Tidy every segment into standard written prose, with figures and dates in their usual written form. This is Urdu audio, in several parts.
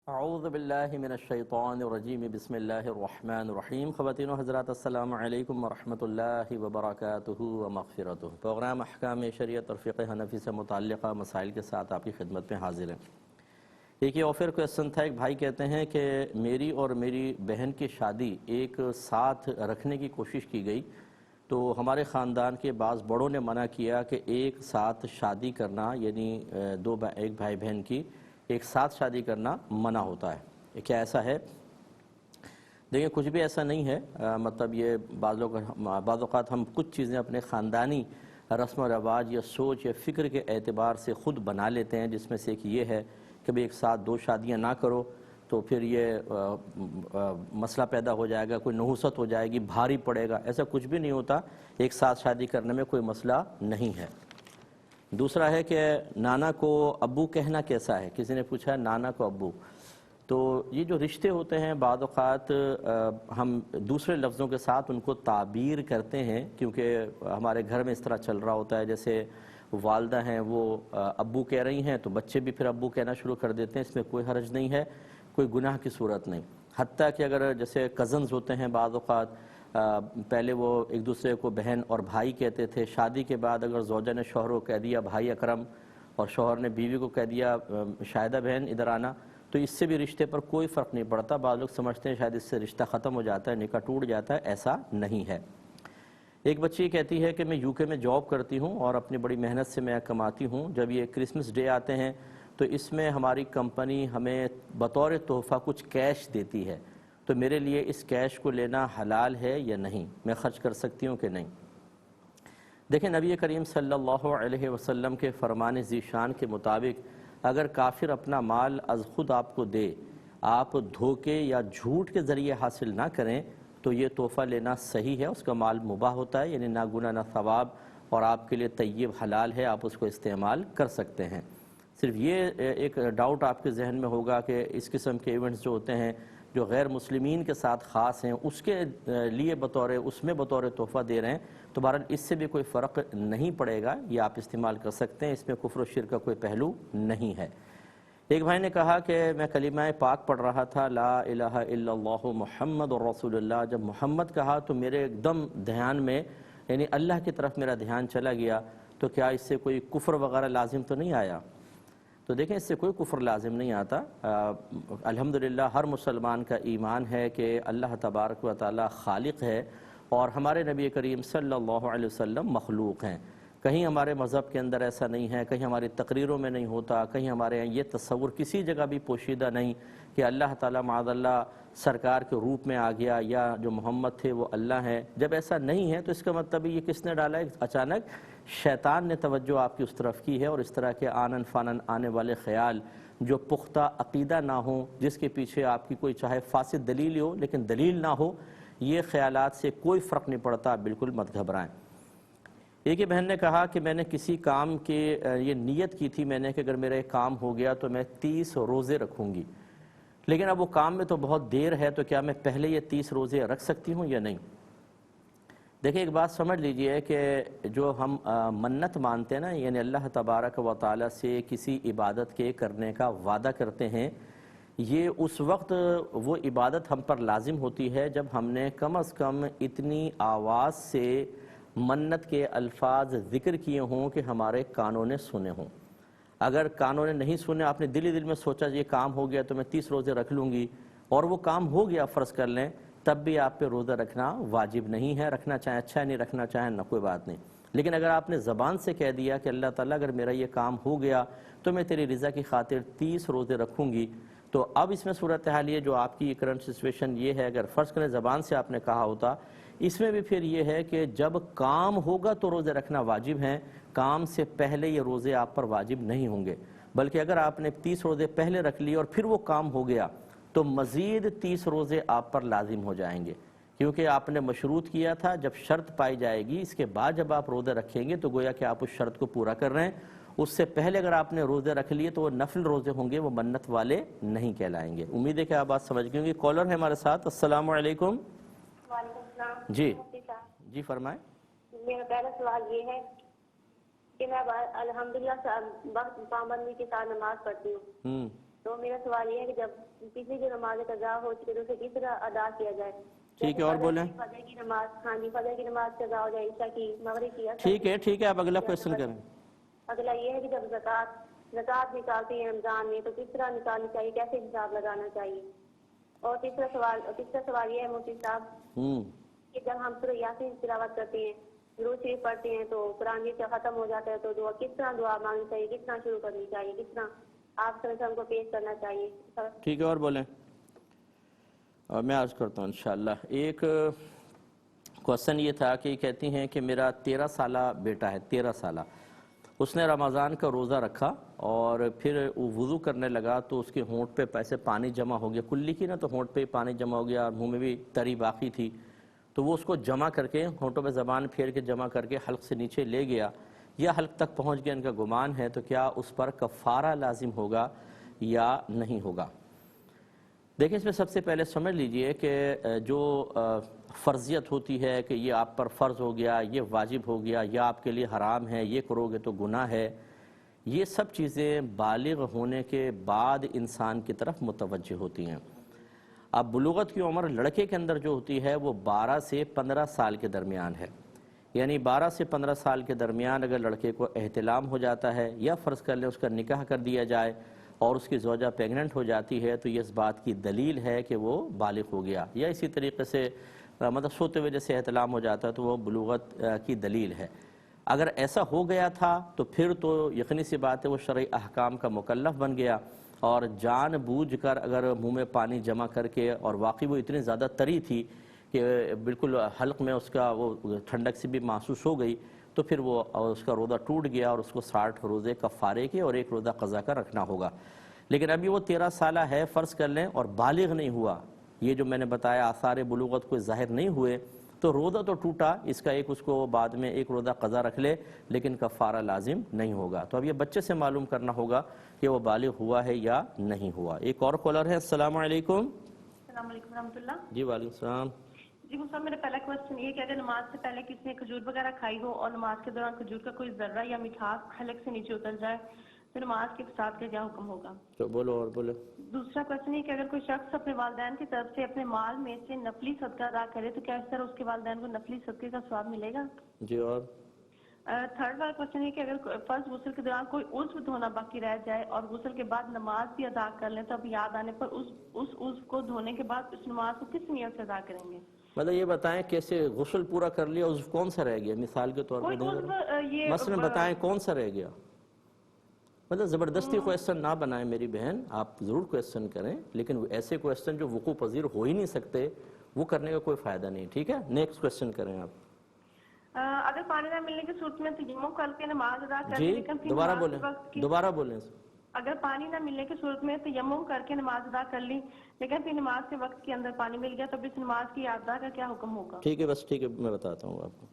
اعوذ باللہ من الشیطان الرجیم بسم اللہ الرحمن الرحیم۔ خواتین و حضرات السلام علیکم ورحمۃ اللہ وبرکاتہ و مغفرتہ۔ پروگرام احکام شریعت اور فقہ حنفی سے متعلقہ مسائل کے ساتھ آپ کی خدمت میں حاضر ہیں۔ ایک یہ آفر کویسچن تھا، ایک بھائی کہتے ہیں کہ میری اور میری بہن کی شادی ایک ساتھ رکھنے کی کوشش کی گئی، تو ہمارے خاندان کے بعض بڑوں نے منع کیا کہ ایک ساتھ شادی کرنا، یعنی ایک بھائی بہن کی ایک ساتھ شادی کرنا منع ہوتا ہے۔ کیا ایسا ہے؟ دیکھیں، کچھ بھی ایسا نہیں ہے۔ مطلب یہ بعض اوقات ہم کچھ چیزیں اپنے خاندانی رسم و رواج یا سوچ یا فکر کے اعتبار سے خود بنا لیتے ہیں، جس میں سے ایک یہ ہے کہ بھی ایک ساتھ دو شادیاں نہ کرو تو پھر یہ مسئلہ پیدا ہو جائے گا، کوئی نحوست ہو جائے گی، بھاری پڑے گا۔ ایسا کچھ بھی نہیں ہوتا، ایک ساتھ شادی کرنے میں کوئی مسئلہ نہیں ہے۔ دوسرا ہے کہ نانا کو ابو کہنا کیسا ہے؟ کسی نے پوچھا ہے نانا کو ابو۔ تو یہ جو رشتے ہوتے ہیں بعض اوقات ہم دوسرے لفظوں کے ساتھ ان کو تعبیر کرتے ہیں، کیونکہ ہمارے گھر میں اس طرح چل رہا ہوتا ہے، جیسے والدہ ہیں وہ ابو کہہ رہی ہیں تو بچے بھی پھر ابو کہنا شروع کر دیتے ہیں۔ اس میں کوئی حرج نہیں ہے، کوئی گناہ کی صورت نہیں۔ حتیٰ کہ اگر جیسے کزنز ہوتے ہیں بعض اوقات، پہلے وہ ایک دوسرے کو بہن اور بھائی کہتے تھے، شادی کے بعد اگر زوجہ نے شوہر کو کہہ دیا بھائی اکرم اور شوہر نے بیوی کو کہہ دیا شاہدہ بہن ادھر آنا، تو اس سے بھی رشتے پر کوئی فرق نہیں پڑتا۔ بعض لوگ سمجھتے ہیں شاید اس سے رشتہ ختم ہو جاتا ہے، نکاح ٹوٹ جاتا ہے، ایسا نہیں ہے۔ ایک بچی کہتی ہے کہ میں UK میں جاب کرتی ہوں اور اپنی بڑی محنت سے میں کماتی ہوں۔ جب یہ کرسمس ڈے آتے ہیں تو اس میں ہماری کمپنی ہمیں بطور تحفہ کچھ کیش دیتی ہے، تو میرے لیے اس کیش کو لینا حلال ہے یا نہیں؟ میں خرچ کر سکتی ہوں کہ نہیں؟ دیکھیں، نبی کریم صلی اللہ علیہ وسلم کے فرمان ذیشان کے مطابق اگر کافر اپنا مال از خود آپ کو دے، آپ دھوکے یا جھوٹ کے ذریعے حاصل نہ کریں تو یہ تحفہ لینا صحیح ہے، اس کا مال مباح ہوتا ہے، یعنی نہ گناہ نہ ثواب، اور آپ کے لیے طیب حلال ہے، آپ اس کو استعمال کر سکتے ہیں۔ صرف یہ ایک ڈاؤٹ آپ کے ذہن میں ہوگا کہ اس قسم کے ایونٹس جو ہوتے ہیں جو غیر مسلمین کے ساتھ خاص ہیں، اس کے لیے اس میں بطور تحفہ دے رہے ہیں، تو بہرحال اس سے بھی کوئی فرق نہیں پڑے گا، یہ آپ استعمال کر سکتے ہیں، اس میں کفر و شرک کا کوئی پہلو نہیں ہے۔ ایک بھائی نے کہا کہ میں کلمہ پاک پڑھ رہا تھا، لا الہ الا اللہ محمد رسول اللہ، جب محمد کہا تو میرے ایک دم دھیان میں، یعنی اللہ کی طرف میرا دھیان چلا گیا، تو کیا اس سے کوئی کفر وغیرہ لازم تو نہیں آیا؟ تو دیکھیں، اس سے کوئی کفر لازم نہیں آتا۔ الحمدللہ ہر مسلمان کا ایمان ہے کہ اللہ تبارک و تعالی خالق ہے اور ہمارے نبی کریم صلی اللہ علیہ وسلم مخلوق ہیں۔ کہیں ہمارے مذہب کے اندر ایسا نہیں ہے، کہیں ہماری تقریروں میں نہیں ہوتا، کہیں ہمارے یہاں یہ تصور کسی جگہ بھی پوشیدہ نہیں کہ اللہ تعالیٰ معاذ اللہ سرکار کے روپ میں آ گیا یا جو محمد تھے وہ اللہ ہیں۔ جب ایسا نہیں ہے تو اس کا مطلب یہ کس نے ڈالا ہے؟ اچانک شیطان نے توجہ آپ کی اس طرف کی ہے، اور اس طرح کے آنن فانن آنے والے خیال جو پختہ عقیدہ نہ ہوں، جس کے پیچھے آپ کی کوئی چاہے فاسد دلیل ہو لیکن دلیل نہ ہو، یہ خیالات سے کوئی فرق نہیں پڑتا، بالکل مت گھبرائیں۔ ایک ہی بہن نے کہا کہ میں نے کسی کام کی یہ نیت کی تھی میں نے کہ اگر میرا ایک کام ہو گیا تو میں 30 روزے رکھوں گی، لیکن اب وہ کام میں تو بہت دیر ہے، تو کیا میں پہلے یہ 30 روزے رکھ سکتی ہوں یا نہیں؟ دیکھیں، ایک بات سمجھ لیجئے کہ جو ہم منت مانتے ہیں نا، یعنی اللہ تبارک و تعالی سے کسی عبادت کے کرنے کا وعدہ کرتے ہیں، یہ اس وقت وہ عبادت ہم پر لازم ہوتی ہے جب ہم نے کم از کم اتنی آواز سے منت کے الفاظ ذکر کیے ہوں کہ ہمارے کانوں نے سنے ہوں۔ اگر کانوں نے نہیں سنے، آپ نے دل ہی دل میں سوچا یہ کام ہو گیا تو میں 30 روزے رکھ لوں گی، اور وہ کام ہو گیا فرض کر لیں، تب بھی آپ پہ روزہ رکھنا واجب نہیں ہے۔ رکھنا چاہیں اچھا ہے، نہیں رکھنا چاہیں نہ، کوئی بات نہیں۔ لیکن اگر آپ نے زبان سے کہہ دیا کہ اللہ تعالیٰ اگر میرا یہ کام ہو گیا تو میں تیری رضا کی خاطر 30 روزے رکھوں گی، تو اب اس میں صورتحال یہ جو آپ کی کرنٹ سچویشن یہ ہے، اگر فرض کریں زبان سے آپ نے کہا ہوتا، اس میں بھی پھر یہ ہے کہ جب کام ہوگا تو روزے رکھنا واجب ہیں، کام سے پہلے یہ روزے آپ پر واجب نہیں ہوں گے، بلکہ اگر آپ نے 30 روزے پہلے رکھ لیے اور پھر وہ کام ہو گیا تو مزید 30 روزے آپ پر لازم ہو جائیں گے، کیونکہ آپ نے مشروط کیا تھا جب شرط پائی جائے گی، اس کے بعد جب آپ روزے رکھیں گے تو گویا کہ آپ اس شرط کو پورا کر رہے ہیں۔ اس سے پہلے اگر آپ نے روزے رکھ لیے تو وہ نفل روزے ہوں گے، وہ منت والے نہیں کہلائیں گے۔ امید ہے کہ آپ بات سمجھ گئے ہوں گے۔ کالر ہے ہمارے ساتھ، السلام علیکم۔ وعلیکم السلام جی فرمائیں۔ میرا پہلا سوال یہ ہے کہ میں الحمدللہ وقت پابندی کے ساتھ نماز پڑھتی ہوں، تو میرا سوال یہ ہے کہ جب پچھلی جو نماز قضا ہو چکی تو اسے کس طرح ادا کیا جائے؟ ٹھیک ہے، اور بولیں. فجر کی نماز، ہاں جی، فجر کی نماز قضا ہو جائے، عشاء کی، مغرب کی. ٹھیک ہے، آپ اگلا کوشچن کریں. اگلا یہ ہے کہ جب زکوٰۃ نکالتے ہیں رمضان میں تو کس طرح نکالنی چاہیے، کیسے حساب لگانا چاہیے؟ اور تیسرا سوال یہ ہے مفتی صاحب کہ جب ہم سورہ یاسین کی تلاوت کرتے ہیں، درود شریف پڑھتے ہیں تو قرآن سے ختم ہو جاتا ہے تو کس طرح دعا مانگنی چاہیے، کس طرح شروع کرنی چاہیے، کس طرح آپ صلی اللہ علیہ وسلم کو پیش کرنا چاہیے؟ ٹھیک ہے، اور بولیں. میں عرض کرتا ہوں انشاءاللہ. ایک کوشچن یہ تھا کہ کہتی ہیں کہ میرا 13 سالہ بیٹا ہے، 13 سالہ، اس نے رمضان کا روزہ رکھا اور پھر وہ وضو کرنے لگا تو اس کے ہونٹ پہ پیسے پانی جمع ہو گیا، کلی کی نا، تو ہونٹ پہ پانی جمع ہو گیا اور منہ میں بھی تری باقی تھی، تو وہ اس کو جمع کر کے ہونٹوں پہ زبان پھیر کے جمع کر کے حلق سے نیچے لے گیا یا حلق تک پہنچ گیا، ان کا گمان ہے. تو کیا اس پر کفارہ لازم ہوگا یا نہیں ہوگا؟ دیکھیں، اس میں سب سے پہلے سمجھ لیجئے کہ جو فرضیت ہوتی ہے کہ یہ آپ پر فرض ہو گیا، یہ واجب ہو گیا، یا آپ کے لیے حرام ہے، یہ کرو گے تو گناہ ہے، یہ سب چیزیں بالغ ہونے کے بعد انسان کی طرف متوجہ ہوتی ہیں. اب بلوغت کی عمر لڑکے کے اندر جو ہوتی ہے وہ 12 سے 15 سال کے درمیان ہے. یعنی 12 سے 15 سال کے درمیان اگر لڑکے کو احتلام ہو جاتا ہے یا فرض کر لیں اس کا نکاح کر دیا جائے اور اس کی زوجہ پیگننٹ ہو جاتی ہے تو یہ اس بات کی دلیل ہے کہ وہ بالغ ہو گیا. یا اسی طریقے سے مطلب سوتے ہوئے جیسے احتلام ہو جاتا ہے تو وہ بلوغت کی دلیل ہے. اگر ایسا ہو گیا تھا تو پھر تو یقینی سی بات ہے وہ شرعی احکام کا مکلف بن گیا، اور جان بوجھ کر اگر منہ میں پانی جمع کر کے، اور واقعی وہ اتنی زیادہ تری تھی کہ بالکل حلق میں اس کا وہ ٹھنڈک سے بھی محسوس ہو گئی، تو پھر وہ اس کا روزہ ٹوٹ گیا اور اس کو 60 روزے کفارے کے اور 1 روزہ قضا کا رکھنا ہوگا. لیکن ابھی وہ 13 سالہ ہے فرض کر لیں اور بالغ نہیں ہوا، یہ جو میں نے بتایا آثار بلوغت کو ظاہر نہیں ہوئے، تو روزہ تو ٹوٹا، اس کا اس کو بعد میں 1 روزہ قضا رکھ لے لیکن کفارہ لازم نہیں ہوگا. تو اب یہ بچے سے معلوم کرنا ہوگا کہ وہ بالغ ہوا ہے یا نہیں ہوا. ایک اور کالر ہے. السلام علیکم. السلام علیکم ورحمۃ اللہ. جی وعلیکم السلام. جی صاحب، میرا پہلا کوشچن یہ کہ اگر نماز سے پہلے کسی نے کھجور وغیرہ کھائی ہو اور نماز کے دوران کھجور کا کوئی ذرہ یا مٹھاس حلق سے نیچے اتر جائے تو نماز کے فساد کا کیا حکم ہوگا؟ تو بولو اور بولو. دوسرا کوشچن یہ کہ اگر کوئی شخص اپنے والدین کی طرف سے اپنے مال میں سے نفلی صدقہ ادا کرے تو کیا اس طرح اس کے والدین کو نفلی صدقے کا ثواب ملے گا؟ جی. اور تھرڈ والا کوشچن یہ کہ اگر فرض غسل کے دوران کوئی عضو دھونا باقی رہ جائے اور غسل کے بعد نماز بھی ادا کر لیں تو اب یاد آنے پر اس عضو کو دھونے کے بعد اس نماز کو کس نیت سے ادا کریں گے؟ مطلب یہ بتائیں کیسے غسل پورا کر لیا، عضو کون سا رہ گیا؟ مثال کے طور پر مثلا بتائیں کون سا رہ گیا. مطلب زبردستی کویسچن نہ بنائیں میری بہن، آپ ضرور کویسچن کریں لیکن ایسے کویسچن جو وقوع پذیر ہو ہی نہیں سکتے وہ کرنے کا کوئی فائدہ نہیں. ٹھیک ہے، نیکسٹ کویسچن کریں آپ. اگر پانی نہ ملنے کی صورت میں تیمم کر کے نماز ادا کریں جی لیکن دوبارہ بولیں. اگر پانی نہ ملنے کی صورت میں تیمم کر کے نماز ادا کر لی لیکن پھر نماز کے وقت کے اندر پانی مل گیا تو اس نماز کی ادا کا کیا حکم ہوگا؟ ٹھیک ہے، بس ٹھیک ہے، میں بتاتا ہوں آپ کو.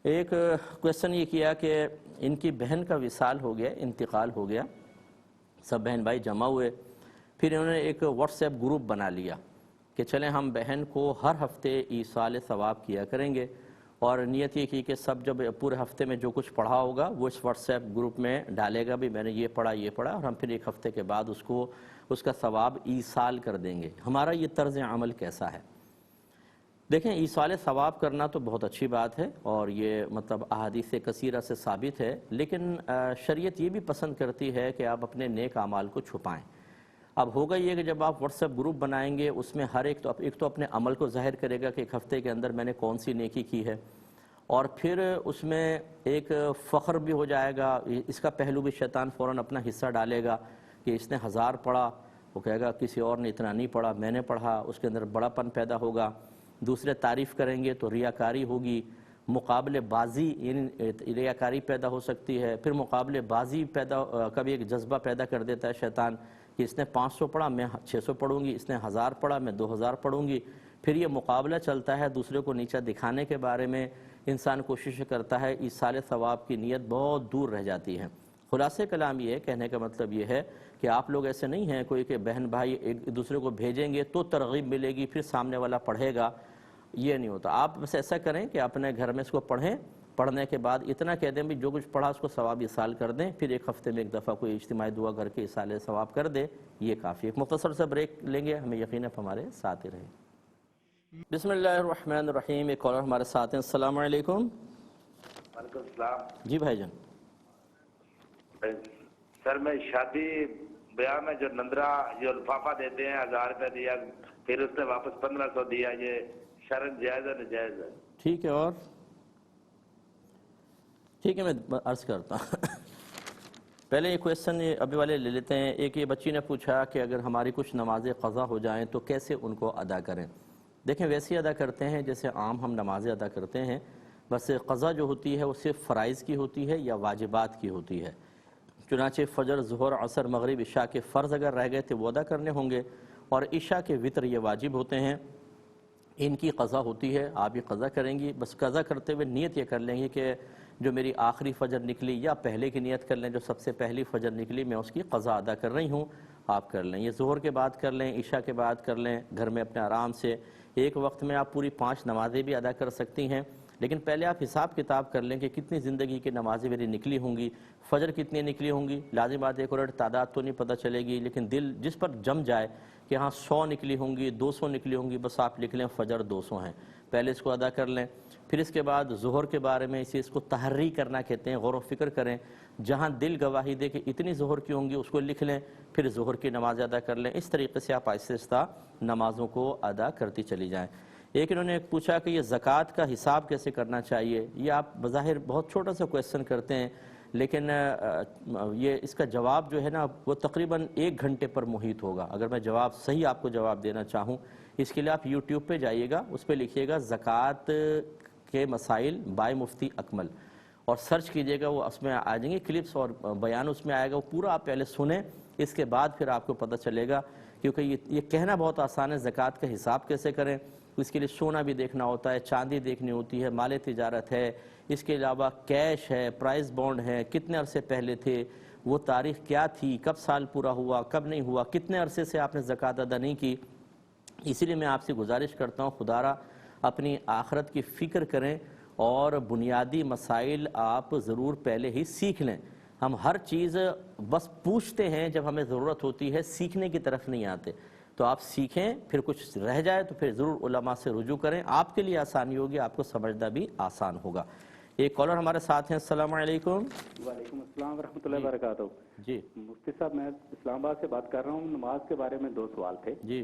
ایک کویسچن یہ کیا کہ ان کی بہن کا وصال ہو گیا، انتقال ہو گیا، سب بہن بھائی جمع ہوئے، پھر انہوں نے ایک واٹس ایپ گروپ بنا لیا کہ چلیں ہم بہن کو ہر ہفتے ایصال ثواب کیا کریں گے، اور نیت یہ کی کہ سب جب پورے ہفتے میں جو کچھ پڑھا ہوگا وہ اس واٹس ایپ گروپ میں ڈالے گا، بھی میں نے یہ پڑھا اور ہم پھر 1 ہفتے کے بعد اس کا ثواب ایصال کر دیں گے. ہمارا یہ طرز عمل کیسا ہے؟ دیکھیں، ایصال ثواب کرنا تو بہت اچھی بات ہے اور یہ مطلب احادیث کثیرہ سے ثابت ہے، لیکن شریعت یہ بھی پسند کرتی ہے کہ آپ اپنے نیک اعمال کو چھپائیں. اب ہوگا یہ کہ جب آپ واٹس ایپ گروپ بنائیں گے اس میں ہر ایک تو اپنے عمل کو ظاہر کرے گا کہ 1 ہفتے کے اندر میں نے کون سی نیکی کی ہے، اور پھر اس میں ایک فخر بھی ہو جائے گا. اس کا پہلو بھی شیطان فوراً اپنا حصہ ڈالے گا کہ اس نے 1000 پڑھا، وہ کہے گا کسی اور نے اتنا نہیں پڑھا، میں نے پڑھا، اس کے اندر بڑا پن پیدا ہوگا. دوسرے تعریف کریں گے تو ریاکاری ہوگی، مقابلے بازی یعنی ریاکاری پیدا ہو سکتی ہے. پھر مقابلے بازی کا بھی ایک جذبہ پیدا کر دیتا ہے شیطان کہ اس نے 500 پڑھا میں 600 پڑھوں گی، اس نے 1000 پڑھا میں 2000 پڑھوں گی. پھر یہ مقابلہ چلتا ہے دوسرے کو نیچا دکھانے کے بارے میں. انسان کوشش کرتا ہے ایصال ثواب کی نیت بہت دور رہ جاتی ہے. خلاصہ کلام یہ ہے، کہنے کا مطلب یہ ہے کہ آپ لوگ ایسے نہیں ہیں کوئی کہ بہن بھائی ایک دوسرے کو بھیجیں گے تو ترغیب ملے گی پھر سامنے والا پڑھے گا، یہ نہیں ہوتا. آپ بس ایسا کریں کہ اپنے گھر میں اس کو پڑھیں پڑھنے کے بعد اتنا کہہ دیں بھی جو کچھ پڑھا اس کو ثواب ایصال کر دیں، پھر ایک ہفتے میں ایک دفعہ کوئی اجتماعی دعا کر کے ایصال ثواب کر دیں، یہ کافی. ایک مختصر سا بریک لیں گے، ہمیں یقین ہے ہمارے ساتھ ہی رہیں. بسم اللہ الرحمن الرحیم. ایک کالر ہمارے ساتھ ہیں. السلام علیکم. وعلیکم السلام. جی بھائی جان. سر میں شادی بیاہ میں جو نندرا جو لفافہ دیتے ہیں 1000 روپے دیا پھر اس نے واپس 1500 دیا، یہ شرعاً جائز ہے ناجائز ہے؟ ٹھیک ہے. اور ٹھیک ہے میں عرض کرتا ہوں. پہلے یہ کویسچن ابھی والے لے لیتے ہیں. ایک یہ بچی نے پوچھا کہ اگر ہماری کچھ نمازیں قضا ہو جائیں تو کیسے ان کو ادا کریں. دیکھیں ویسے ادا کرتے ہیں جیسے عام ہم نمازیں ادا کرتے ہیں، بس قضا جو ہوتی ہے وہ صرف فرائض کی ہوتی ہے یا واجبات کی ہوتی ہے. چنانچہ فجر، ظہر، عصر، مغرب، عشاء کے فرض اگر رہ گئے تھے وہ ادا کرنے ہوں گے، اور عشاء کے وتر یہ واجب ہوتے ہیں، ان کی قضا ہوتی ہے. آپ یہ قضا کریں گی. بس قضا کرتے ہوئے نیت یہ کر لیں گے کہ جو میری آخری فجر نکلی، یا پہلے کی نیت کر لیں جو سب سے پہلی فجر نکلی میں اس کی قضا ادا کر رہی ہوں، آپ کر لیں. یہ ظہر کے بعد کر لیں، عشاء کے بعد کر لیں، گھر میں اپنے آرام سے. ایک وقت میں آپ پوری 5 نمازیں بھی ادا کر سکتی ہیں، لیکن پہلے آپ حساب کتاب کر لیں کہ کتنی زندگی کی نمازیں میری نکلی ہوں گی، فجر کتنی نکلی ہوں گی. لازم بات ایک اور تعداد تو نہیں پتہ چلے گی، لیکن دل جس پر جم جائے کہ ہاں 100 نکلی ہوں گی، 200 نکلی ہوں گی، بس آپ لکھ لیں فجر 200 ہیں، پہلے اس کو ادا کر لیں. پھر اس کے بعد ظہر کے بارے میں اس کو تحری کرنا کہتے ہیں، غور و فکر کریں. جہاں دل گواہی دے کہ اتنی ظہر کی ہوں گی اس کو لکھ لیں، پھر ظہر کی نماز ادا کر لیں. اس طریقے سے آپ آہستہ آہستہ نمازوں کو ادا کرتی چلی جائیں. ایک انہوں نے پوچھا کہ یہ زکوٰۃ کا حساب کیسے کرنا چاہیے. یہ آپ بظاہر بہت چھوٹا سا کویسچن کرتے ہیں، لیکن یہ اس کا جواب جو ہے نا وہ تقریباً 1 گھنٹے پر محیط ہوگا. اگر میں جواب صحیح آپ کو جواب دینا چاہوں، اس کے لیے آپ یوٹیوب پہ جائیے گا، اس پہ لکھیے گا زکوٰۃ کے مسائل بائے مفتی اکمل، اور سرچ کیجئے گا، وہ اس میں آ جائیں گے کلپس اور بیان اس میں آئے گا. وہ پورا آپ پہلے سنیں، اس کے بعد پھر آپ کو پتہ چلے گا. کیونکہ یہ کہنا بہت آسان ہے زکوٰۃ کا حساب کیسے کریں. اس کے لیے سونا بھی دیکھنا ہوتا ہے، چاندی دیکھنی ہوتی ہے، مال تجارت ہے، اس کے علاوہ کیش ہے، پرائز بانڈ ہے، کتنے عرصے پہلے تھے، وہ تاریخ کیا تھی، کب سال پورا ہوا، کب نہیں ہوا، کتنے عرصے سے آپ نے زکوٰۃ ادا نہیں کی. اسی لیے میں آپ سے گزارش کرتا ہوں خدا را اپنی آخرت کی فکر کریں، اور بنیادی مسائل آپ ضرور پہلے ہی سیکھ لیں. ہم ہر چیز بس پوچھتے ہیں جب ہمیں ضرورت ہوتی ہے، سیکھنے کی طرف نہیں آتے. تو آپ سیکھیں، پھر کچھ رہ جائے تو پھر ضرور علماء سے رجوع کریں. آپ کے لیے آسانی ہوگی، آپ کو سمجھنا بھی آسان ہوگا. ایک کالر ہمارے ساتھ ہیں. السلام علیکم. وعلیکم السلام ورحمۃ اللہ وبرکاتہ. جی مفتی صاحب میں اسلام آباد سے بات کر رہا ہوں. نماز کے بارے میں 2 سوال تھے. جی.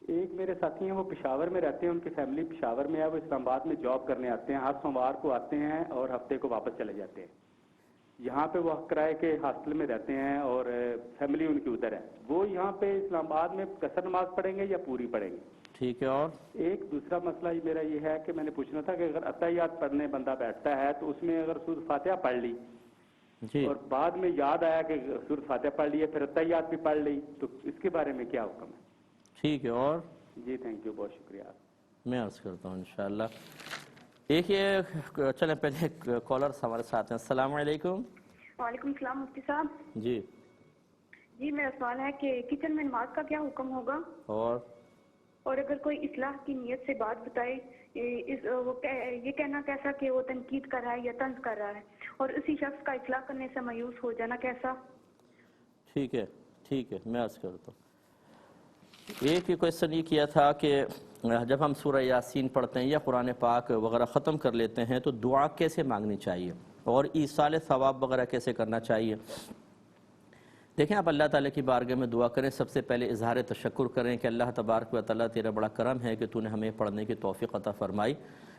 ایک میرے ساتھی ہیں وہ پشاور میں رہتے ہیں، ان کی فیملی پشاور میں ہے، وہ اسلام آباد میں جاب کرنے آتے ہیں، ہر سوموار کو آتے ہیں اور ہفتے کو واپس چلے جاتے ہیں. یہاں پہ وہ کرائے کے ہاسٹل میں رہتے ہیں اور فیملی ان کی ادھر ہے. وہ یہاں پہ اسلام آباد میں قصر نماز پڑھیں گے یا پوری پڑھیں گے؟ ٹھیک ہے. اور ایک دوسرا مسئلہ میرا یہ ہے کہ میں نے پوچھنا تھا کہ اگر اتحیات پڑھنے بندہ بیٹھتا ہے تو اس میں اگر سورۃ فاتحہ پڑھ لی جی اور بعد میں یاد آیا کہ سورۃ فاتحہ پڑھ لی ہے پھر اتحیات بھی پڑھ لی تو اس کے بارے میں کیا حکم ہے؟ ٹھیک ہے. اور جی تھینک یو، بہت شکریہ. میں عرض کرتا ہوں انشاءاللہ. ایک یہ چلیں پہلے کالر ہمارے ساتھ ہیں. السلام علیکم. وعلیکم السلام مفتی صاحب. جی. جی میرا سوال ہے کہ کچن میں نماز کا کیا حکم ہوگا، اور اگر کوئی اصلاح کی نیت سے بات بتائے، یہ کہنا کیسا کہ وہ تنقید کر رہا ہے یا طنز کر رہا ہے، اور اسی شخص کا اصلاح کرنے سے مایوس ہو جانا کیسا؟ ٹھیک ہے. ٹھیک ہے میں عرض کرتا ہوں. ایک ہی کویسچن یہ کیا تھا کہ جب ہم سورہ یاسین پڑھتے ہیں یا قرآن پاک وغیرہ ختم کر لیتے ہیں تو دعا کیسے مانگنی چاہیے اور ایصال ثواب وغیرہ کیسے کرنا چاہیے. دیکھیں آپ اللہ تعالیٰ کی بارگاہ میں دعا کریں، سب سے پہلے اظہار تشکر کریں کہ اللہ تبارک و تعالیٰ تیرا بڑا کرم ہے کہ تو نے ہمیں پڑھنے کی توفیق عطا فرمائی،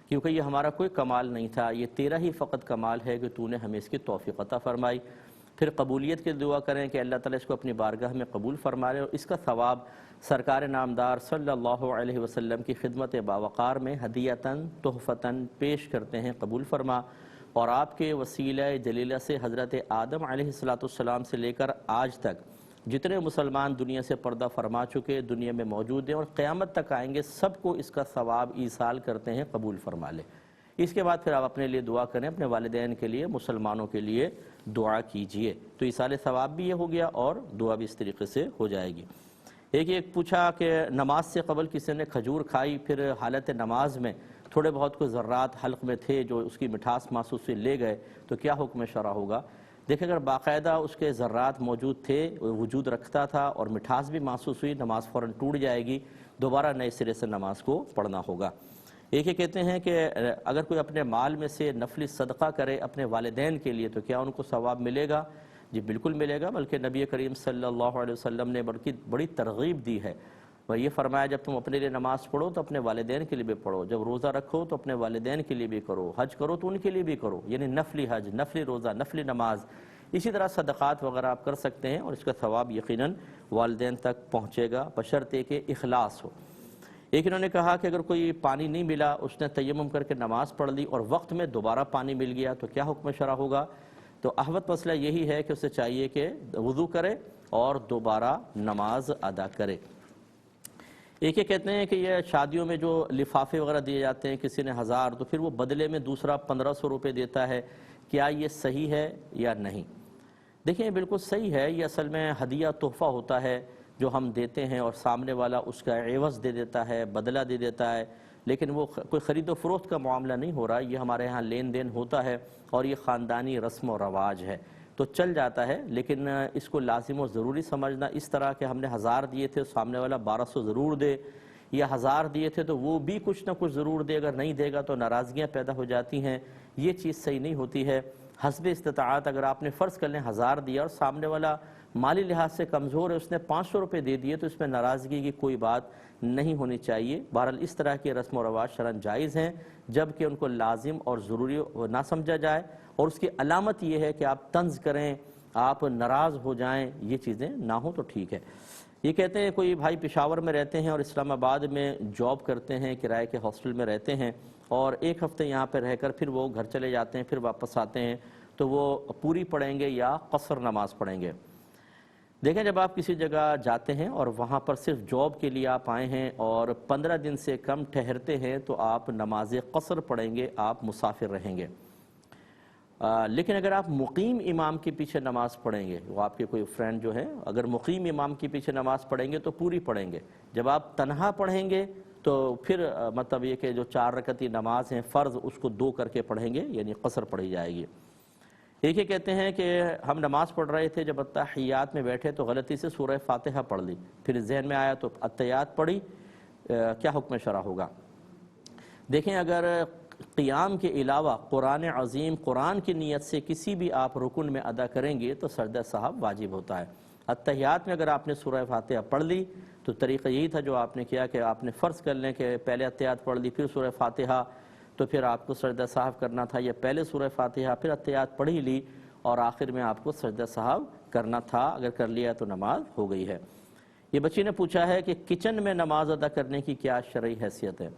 کیونکہ یہ ہمارا کوئی کمال نہیں تھا، یہ تیرا ہی فقط کمال ہے کہ تو نے ہمیں اس کی توفیق عطا فرمائی. پھر قبولیت کی دعا کریں کہ اللہ تعالیٰ اس کو اپنی بارگاہ میں قبول فرما لے، اور اس کا ثواب سرکار نامدار صلی اللہ علیہ وسلم کی خدمت باوقار میں ہدیتاً تحفتاً پیش کرتے ہیں، قبول فرما. اور آپ کے وسیلہ جلیلہ سے حضرت آدم علیہ السلام سے لے کر آج تک جتنے مسلمان دنیا سے پردہ فرما چکے، دنیا میں موجود ہیں اور قیامت تک آئیں گے، سب کو اس کا ثواب ایصال کرتے ہیں، قبول فرما لے. اس کے بعد پھر آپ اپنے لیے دعا کریں، اپنے والدین کے لیے، مسلمانوں کے لیے دعا کیجئے. تو ایصال ثواب بھی یہ ہو گیا اور دعا بھی اس طریقے سے ہو جائے گی. ایک پوچھا کہ نماز سے قبل کسی نے کھجور کھائی، پھر حالت نماز میں تھوڑے بہت کوئی ذرات حلق میں تھے جو اس کی مٹھاس محسوس سے لے گئے تو کیا حکم شرع ہوگا؟ دیکھیں اگر باقاعدہ اس کے ذرات موجود تھے، وجود رکھتا تھا اور مٹھاس بھی محسوس ہوئی، نماز فوراً ٹوٹ جائے گی، دوبارہ نئے سرے سے نماز کو پڑھنا ہوگا۔ ایک یہ کہتے ہیں کہ اگر کوئی اپنے مال میں سے نفلی صدقہ کرے اپنے والدین کے لیے تو کیا ان کو ثواب ملے گا؟ جی بالکل ملے گا، بلکہ نبی کریم صلی اللہ علیہ وسلم نے بڑی ترغیب دی ہے، وہ یہ فرمایا جب تم اپنے لیے نماز پڑھو تو اپنے والدین کے لیے بھی پڑھو، جب روزہ رکھو تو اپنے والدین کے لیے بھی کرو، حج کرو تو ان کے لیے بھی کرو، یعنی نفلی حج، نفلی روزہ، نفلی نماز، اسی طرح صدقات وغیرہ آپ کر سکتے ہیں اور اس کا ثواب یقیناً والدین تک پہنچے گا بشرطے کہ اخلاص ہو۔ ایک انہوں نے کہا کہ اگر کوئی پانی نہیں ملا، اس نے تیمم کر کے نماز پڑھ لی اور وقت میں دوبارہ پانی مل گیا تو کیا حکم شرع ہوگا؟ تو احوط مسئلہ یہی ہے کہ اسے چاہیے کہ وضو کرے اور دوبارہ نماز ادا کرے۔ ایک یہ کہتے ہیں کہ یہ شادیوں میں جو لفافے وغیرہ دیے جاتے ہیں، کسی نے 1000 تو پھر وہ بدلے میں دوسرا 1500 روپے دیتا ہے، کیا یہ صحیح ہے یا نہیں؟ دیکھیں یہ بالکل صحیح ہے، یہ اصل میں ہدیہ تحفہ ہوتا ہے جو ہم دیتے ہیں اور سامنے والا اس کا عوض دے دیتا ہے، بدلہ دے دیتا ہے، لیکن وہ کوئی خرید و فروخت کا معاملہ نہیں ہو رہا، یہ ہمارے ہاں لین دین ہوتا ہے اور یہ خاندانی رسم و رواج ہے تو چل جاتا ہے، لیکن اس کو لازم و ضروری سمجھنا اس طرح کہ ہم نے 1000 دیے تھے سامنے والا 1200 ضرور دے، یا 1000 دیے تھے تو وہ بھی کچھ نہ کچھ ضرور دے، اگر نہیں دے گا تو ناراضگیاں پیدا ہو جاتی ہیں، یہ چیز صحیح نہیں ہوتی ہے۔ حسب استطاعت اگر آپ نے فرض کر لیں 1000 دیا اور سامنے والا مالی لحاظ سے کمزور ہے، اس نے 500 روپے دے دیے تو اس میں ناراضگی کی کوئی بات نہیں ہونی چاہیے۔ بہرحال اس طرح کے رسم و رواج شرعاً جائز ہیں جبکہ ان کو لازم اور ضروری نہ سمجھا جائے، اور اس کی علامت یہ ہے کہ آپ طنز کریں، آپ ناراض ہو جائیں، یہ چیزیں نہ ہوں تو ٹھیک ہے۔ یہ کہتے ہیں کوئی بھائی پشاور میں رہتے ہیں اور اسلام آباد میں جاب کرتے ہیں، کرائے کے ہاسٹل میں رہتے ہیں اور ایک ہفتے یہاں پہ رہ کر پھر وہ گھر چلے جاتے ہیں، پھر واپس آتے ہیں، تو وہ پوری پڑھیں گے یا قصر نماز پڑھیں گے؟ دیکھیں جب آپ کسی جگہ جاتے ہیں اور وہاں پر صرف جاب کے لیے آپ آئے ہیں اور 15 دن سے کم ٹھہرتے ہیں تو آپ نماز قصر پڑھیں گے، آپ مسافر رہیں گے۔ لیکن اگر آپ مقیم امام کے پیچھے نماز پڑھیں گے، وہ آپ کے کوئی فرینڈ جو ہے اگر مقیم امام کے پیچھے نماز پڑھیں گے تو پوری پڑھیں گے، جب آپ تنہا پڑھیں گے تو پھر مطلب یہ کہ جو 4 رکعتی نماز ہیں فرض اس کو 2 کر کے پڑھیں گے، یعنی قصر پڑھی جائے گی۔ ایک یہ کہتے ہیں کہ ہم نماز پڑھ رہے تھے، جب اتحیات میں بیٹھے تو غلطی سے سورہ فاتحہ پڑھ لی، پھر ذہن میں آیا تو اتحیات پڑھی، کیا حکم شرع ہوگا؟ دیکھیں اگر قیام کے علاوہ قرآن عظیم قرآن کی نیت سے کسی بھی آپ رکن میں ادا کریں گے تو سجدہ صاحب واجب ہوتا ہے۔ اتحیات میں اگر آپ نے سورہ فاتحہ پڑھ لی تو طریقہ یہی تھا جو آپ نے کیا کہ آپ نے فرض کر لیں کہ پہلے اتحیات پڑھ لی پھر سورہ فاتحہ، تو پھر آپ کو سجدہ صاحب کرنا تھا، یا پہلے سورہ فاتحہ پھر اتحیات پڑھی لی اور آخر میں آپ کو سجدہ صاحب کرنا تھا، اگر کر لیا تو نماز ہو گئی ہے۔ یہ بچی نے پوچھا ہے کہ کچن میں نماز ادا کرنے کی کیا شرعی حیثیت ہے؟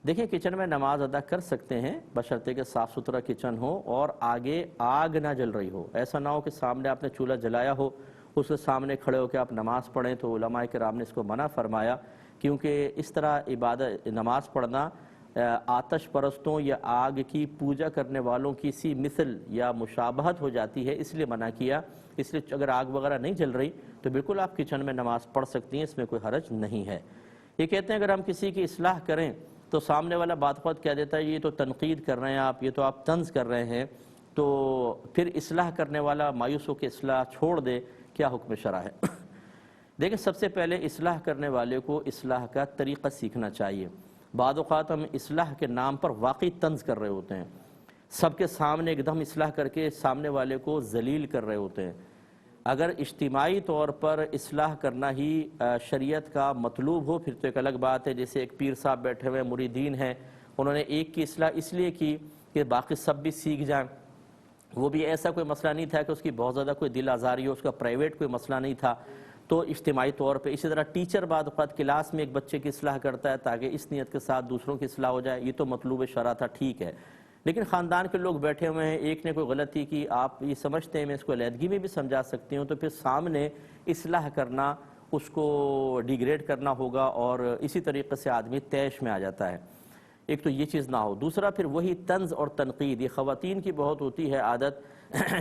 دیکھیں کچن میں نماز ادا کر سکتے ہیں بشرطے کہ صاف ستھرا کچن ہو اور آگے آگ نہ جل رہی ہو، ایسا نہ ہو کہ سامنے آپ نے چولہا جلایا ہو اس کے سامنے کھڑے ہو کے آپ نماز پڑھیں، تو علماء کرام نے اس کو منع فرمایا، کیونکہ اس طرح نماز پڑھنا آتش پرستوں یا آگ کی پوجا کرنے والوں کی سی مثل یا مشابہت ہو جاتی ہے، اس لیے منع کیا۔ اس لیے اگر آگ وغیرہ نہیں جل رہی تو بالکل آپ کچن میں نماز پڑھ سکتی ہیں، اس میں کوئی حرج نہیں ہے۔ یہ کہتے ہیں اگر ہم کسی کی اصلاح کریں تو سامنے والا بات بات کہہ دیتا ہے یہ تو تنقید کر رہے ہیں آپ، یہ تو آپ طنز کر رہے ہیں، تو پھر اصلاح کرنے والا مایوس ہو کے اصلاح چھوڑ دے، کیا حکم شرع ہے؟ دیکھیں سب سے پہلے اصلاح کرنے والے کو اصلاح کا طریقہ سیکھنا چاہیے۔ بعض اوقات ہم اصلاح کے نام پر واقعی طنز کر رہے ہوتے ہیں، سب کے سامنے ایک دم اصلاح کر کے سامنے والے کو ذلیل کر رہے ہوتے ہیں۔ اگر اجتماعی طور پر اصلاح کرنا ہی شریعت کا مطلوب ہو پھر تو ایک الگ بات ہے، جیسے ایک پیر صاحب بیٹھے ہوئے مریدین ہیں، انہوں نے ایک کی اصلاح اس لیے کی کہ باقی سب بھی سیکھ جائیں، وہ بھی ایسا کوئی مسئلہ نہیں تھا کہ اس کی بہت زیادہ کوئی دل آزاری ہو، اس کا پرائیویٹ کوئی مسئلہ نہیں تھا، تو اجتماعی طور پہ۔ اسی طرح ٹیچر بعد اوقات کلاس میں ایک بچے کی اصلاح کرتا ہے تاکہ اس نیت کے ساتھ دوسروں کی اصلاح ہو جائے، یہ تو مطلوب شرع تھا، ٹھیک ہے۔ لیکن خاندان کے لوگ بیٹھے ہوئے ہیں، ایک نے کوئی غلطی کی، آپ یہ سمجھتے ہیں میں اس کو علیحدگی میں بھی سمجھا سکتی ہوں، تو پھر سامنے اصلاح کرنا، اس کو ڈیگریڈ کرنا ہوگا اور اسی طریقے سے آدمی طیش میں آ جاتا ہے۔ ایک تو یہ چیز نہ ہو، دوسرا پھر وہی طنز اور تنقید، یہ خواتین کی بہت ہوتی ہے عادت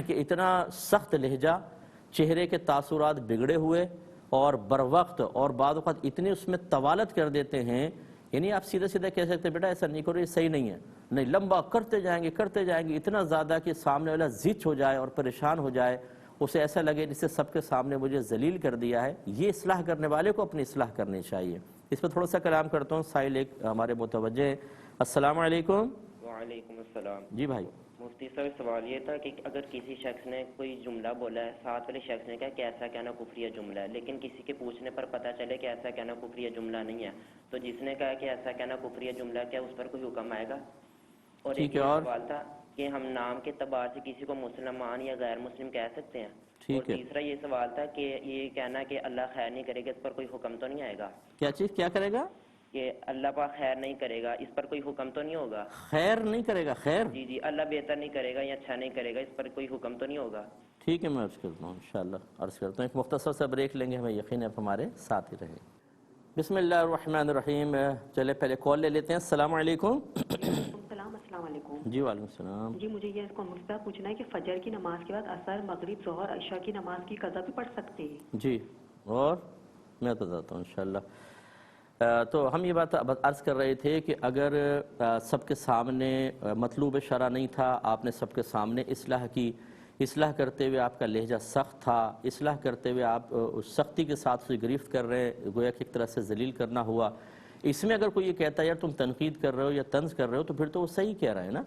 کہ اتنا سخت لہجہ، چہرے کے تاثرات بگڑے ہوئے اور بر وقت، اور بعض اوقات اتنے اس میں طوالت کر دیتے ہیں یعنی آپ سیدھے سیدھے کہہ سکتے بیٹا ایسا نہیں کرو، یہ صحیح نہیں ہے، نہیں، لمبا کرتے جائیں گے اتنا زیادہ کہ سامنے والا زچ ہو جائے اور پریشان ہو جائے، اسے ایسا لگے جسے سب کے سامنے مجھے ذلیل کر دیا ہے۔ یہ اصلاح کرنے والے کو اپنی اصلاح کرنی چاہیے۔ اس پہ تھوڑا سا کلام کرتا ہوں، سائل ایک ہمارے متوجہ ہیں۔ السلام علیکم۔ وعلیکم السلام۔ جی بھائی۔ مفتی صاحب سوال یہ تھا کہ اگر کسی شخص نے کوئی جملہ بولا ہے، ساتھ والے شخص نے کہا کہ ایسا کہنا کفریہ جملہ ہے، لیکن کسی کے پوچھنے پر پتہ چلے کہ ایسا کہنا کفریہ جملہ نہیں ہے، تو جس نے کہا کہ ایسا کہنا کفریہ جملہ ہے، کیا اس پر کوئی حکم آئے گا؟ اور ایک سوال تھا کہ ہم نام کے اعتبار سے کسی کو مسلمان یا غیر مسلم کہہ سکتے ہیں؟ اور تیسرا یہ سوال تھا کہ یہ کہنا کہ اللہ خیر نہیں کرے گا، اس پر کوئی حکم تو نہیں آئے گا؟ کیا چیز کیا کرے گا؟ کہ اللہ پاک خیر نہیں کرے گا، اس پر کوئی حکم تو نہیں ہوگا؟ خیر نہیں کرے گا؟ خیر جی اللہ بہتر نہیں کرے گا یا اچھا نہیں کرے گا، اس پر کوئی حکم تو نہیں ہوگا؟ ٹھیک ہے، میں عرض کرتا ہوں، انشاءاللہ عرض کرتا ہوں۔ ایک مختصر سا بریک لیں گے، ہمیں یقین ہے آپ ہمارے ساتھ ہی رہیں۔ بسم اللہ الرحمن الرحیم۔ چلے پہلے کال لے لیتے ہیں۔ السلام علیکم۔ السلام علیکم۔ جی وعلیکم السلام۔ جی مجھے یہ مفتی صاحب پوچھنا ہے کہ فجر کی نماز کے بعد عصر، مغرب، ظہر، عشاء کی نماز کی قضا بھی پڑھ سکتے ہیں؟ جی، اور میں بتاتا ہوں انشاءاللہ۔ تو ہم یہ بات عرض کر رہے تھے کہ اگر سب کے سامنے مطلوب شرع نہیں تھا، آپ نے سب کے سامنے اصلاح کی، اصلاح کرتے ہوئے آپ کا لہجہ سخت تھا، اصلاح کرتے ہوئے آپ اس سختی کے ساتھ اسے گرفت کر رہے ہیں، گویا کہ ایک طرح سے ذلیل کرنا ہوا، اس میں اگر کوئی یہ کہتا ہے یار تم تنقید کر رہے ہو یا طنز کر رہے ہو، تو پھر تو وہ صحیح کہہ رہا ہے نا۔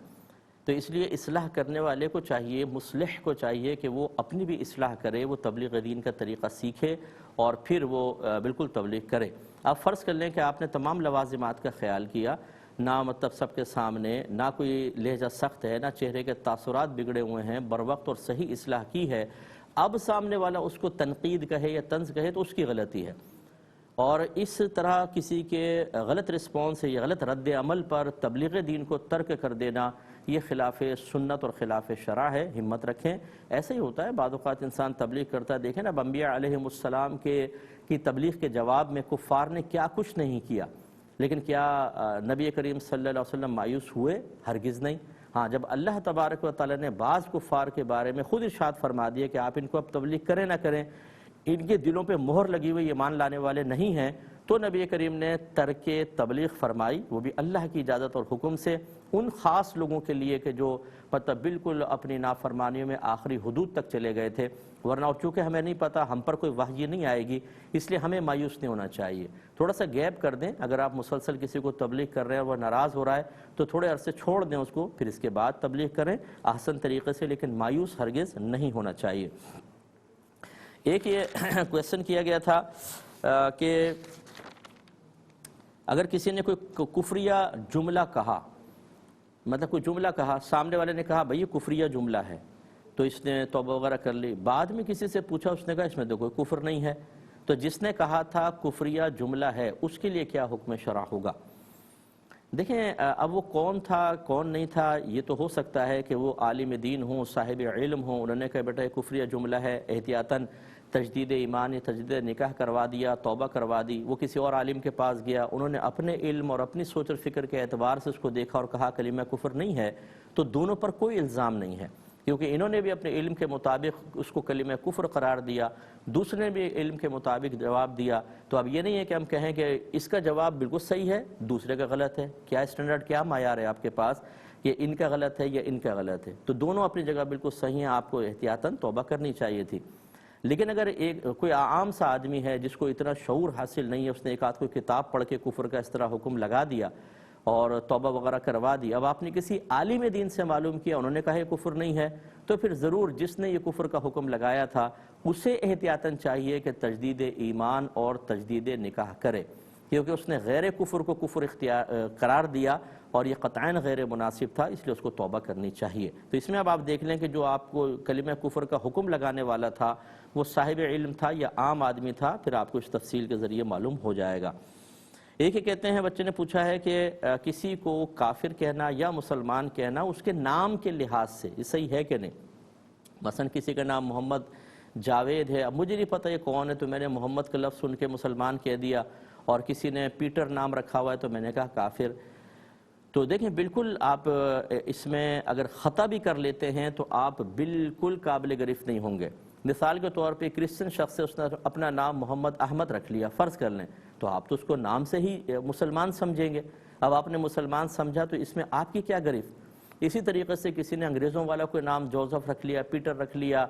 تو اس لیے اصلاح کرنے والے کو چاہیے، مصلح کو چاہیے کہ وہ اپنی بھی اصلاح کرے، وہ تبلیغ دین کا طریقہ سیکھے اور پھر وہ بالکل تبلیغ کرے۔ آپ فرض کر لیں کہ آپ نے تمام لوازمات کا خیال کیا، نہ مطلب سب کے سامنے نہ کوئی لہجہ سخت ہے، نہ چہرے کے تاثرات بگڑے ہوئے ہیں، بروقت اور صحیح اصلاح کی ہے، اب سامنے والا اس کو تنقید کہے یا طنز کہے تو اس کی غلطی ہے۔ اور اس طرح کسی کے غلط رسپانس یا غلط رد عمل پر تبلیغ دین کو ترک کر دینا، یہ خلاف سنت اور خلاف شرع ہے۔ ہمت رکھیں، ایسا ہی ہوتا ہے، بعض اوقات انسان تبلیغ کرتا ہے، دیکھیں نا انبیاء علیہم السلام کی تبلیغ کے جواب میں کفار نے کیا کچھ نہیں کیا، لیکن کیا نبی کریم صلی اللہ علیہ وسلم مایوس ہوئے؟ ہرگز نہیں۔ ہاں، جب اللہ تبارک و تعالیٰ نے بعض کفار کے بارے میں خود ارشاد فرما دیا کہ آپ ان کو اب تبلیغ کریں نہ کریں، ان کے دلوں پہ مہر لگی ہوئی ایمان لانے والے نہیں ہیں، تو نبی کریم نے ترک تبلیغ فرمائی، وہ بھی اللہ کی اجازت اور حکم سے، ان خاص لوگوں کے لیے کہ جو مطلب بالکل اپنی نافرمانیوں میں آخری حدود تک چلے گئے تھے۔ ورنہ چونکہ ہمیں نہیں پتا، ہم پر کوئی وحی نہیں آئے گی، اس لیے ہمیں مایوس نہیں ہونا چاہیے۔ تھوڑا سا گیپ کر دیں، اگر آپ مسلسل کسی کو تبلیغ کر رہے ہیں اور وہ ناراض ہو رہا ہے تو تھوڑے عرصے چھوڑ دیں اس کو، پھر اس کے بعد تبلیغ کریں احسن طریقے سے، لیکن مایوس ہرگز نہیں ہونا چاہیے۔ ایک یہ کویسچن کیا گیا تھا کہ اگر کسی نے کوئی کفریہ جملہ کہا، مطلب کوئی جملہ کہا، سامنے والے نے کہا بھئی یہ کفریہ جملہ ہے، تو اس نے توبہ وغیرہ کر لی، بعد میں کسی سے پوچھا، اس نے کہا اس میں تو کوئی کفر نہیں ہے، تو جس نے کہا تھا کفریہ جملہ ہے اس کے لیے کیا حکم شرع ہوگا؟ دیکھیں، اب وہ کون تھا کون نہیں تھا، یہ تو ہو سکتا ہے کہ وہ عالم دین ہوں، صاحب علم ہوں، انہوں نے کہا بیٹا یہ کفریہ جملہ ہے، احتیاطاً تجدید ایمان یا تجدید نکاح کروا دیا، توبہ کروا دی۔ وہ کسی اور عالم کے پاس گیا، انہوں نے اپنے علم اور اپنی سوچ اور فکر کے اعتبار سے اس کو دیکھا اور کہا کلمہ کفر نہیں ہے، تو دونوں پر کوئی الزام نہیں ہے، کیونکہ انہوں نے بھی اپنے علم کے مطابق اس کو کلمہ کفر قرار دیا، دوسرے نے بھی علم کے مطابق جواب دیا۔ تو اب یہ نہیں ہے کہ ہم کہیں کہ اس کا جواب بالکل صحیح ہے، دوسرے کا غلط ہے۔ کیا اسٹینڈرڈ، کیا معیار ہے آپ کے پاس کہ ان کا غلط ہے یا ان کا غلط ہے؟ تو دونوں اپنی جگہ بالکل صحیح ہیں، آپ کو احتیاطاً توبہ کرنی چاہیے تھی۔ لیکن اگر کوئی عام سا آدمی ہے جس کو اتنا شعور حاصل نہیں ہے، اس نے ایک آدھ کوئی کتاب پڑھ کے کفر کا اس طرح حکم لگا دیا اور توبہ وغیرہ کروا دی، اب آپ نے کسی عالم دین سے معلوم کیا، انہوں نے کہا یہ کفر نہیں ہے، تو پھر ضرور جس نے یہ کفر کا حکم لگایا تھا اسے احتیاطاً چاہیے کہ تجدید ایمان اور تجدید نکاح کرے، کیونکہ اس نے غیر کفر کو کفر قرار دیا اور یہ قطعاً غیر مناسب تھا، اس لیے اس کو توبہ کرنی چاہیے۔ تو اس میں اب آپ دیکھ لیں کہ جو آپ کو کلمہ کفر کا حکم لگانے والا تھا وہ صاحب علم تھا یا عام آدمی تھا، پھر آپ کو اس تفصیل کے ذریعے معلوم ہو جائے گا۔ ایک ہی کہتے ہیں، بچے نے پوچھا ہے کہ کسی کو کافر کہنا یا مسلمان کہنا اس کے نام کے لحاظ سے یہ صحیح ہے کہ نہیں؟ مثلا کسی کا نام محمد جاوید ہے، اب مجھے نہیں پتہ یہ کون ہے، تو میں نے محمد کا لفظ سن کے مسلمان کہہ دیا، اور کسی نے پیٹر نام رکھا ہوا ہے تو میں نے کہا کافر۔ تو دیکھیں بالکل آپ اس میں اگر خطا بھی کر لیتے ہیں تو آپ بالکل قابل گرفت نہیں ہوں گے۔ مثال کے طور پہ کرسچن شخص سے اس نے اپنا نام محمد احمد رکھ لیا، فرض کر لیں، تو آپ تو اس کو نام سے ہی مسلمان سمجھیں گے. اب آپ نے مسلمان سمجھا تو اس میں آپ کی کیا گرفت؟ اسی طریقے سے کسی نے انگریزوں والا کوئی نام جوزف رکھ لیا، پیٹر رکھ لیا،